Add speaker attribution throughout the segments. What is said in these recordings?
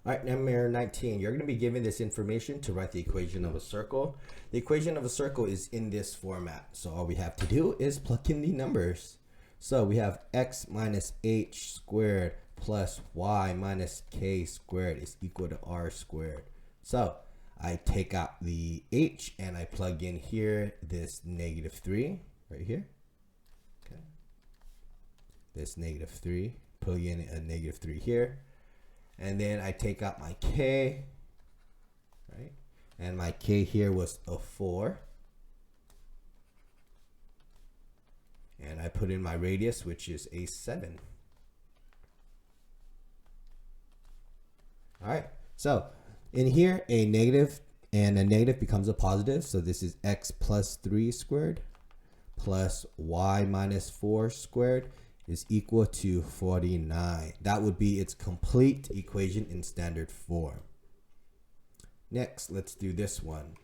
Speaker 1: All right, number 19. You're going to be given this information to write the equation of a circle. The equation of a circle is in this format. So all we have to do is plug in the numbers. So we have x minus h squared plus y minus k squared is equal to r squared. So I take out the h and I plug in here this -3 right here. Okay. This -3, plug in a -3 here. And then I take out my k, right? And my k here was a 4. And I put in my radius, which is a 7. All right, so in here, a negative and a negative becomes a positive. So this is x plus 3 squared plus y minus 4 squared is equal to 49. That would be its complete equation in standard form. Next, let's do this one.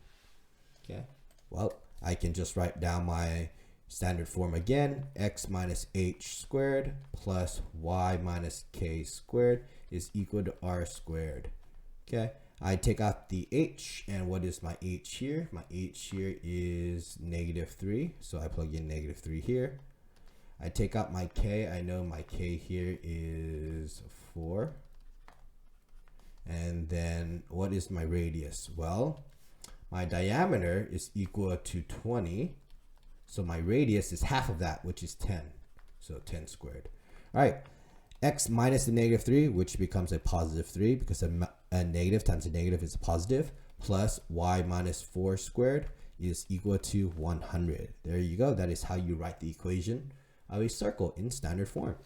Speaker 1: Okay, well, I can just write down my standard form again. X minus h squared plus y minus k squared is equal to r squared. Okay, I take out the h, and what is my h here? My h here is -3, so I plug in -3 here. I take out my k. I know my k here is 4. And then what is my radius? Well, my diameter is equal to 20. So my radius is half of that, which is 10. So 10 squared. All right. X minus the -3, which becomes a positive 3 because a negative times a negative is a positive, plus y minus 4 squared is equal to 100. There you go. That is how you write the equation of a circle in standard form.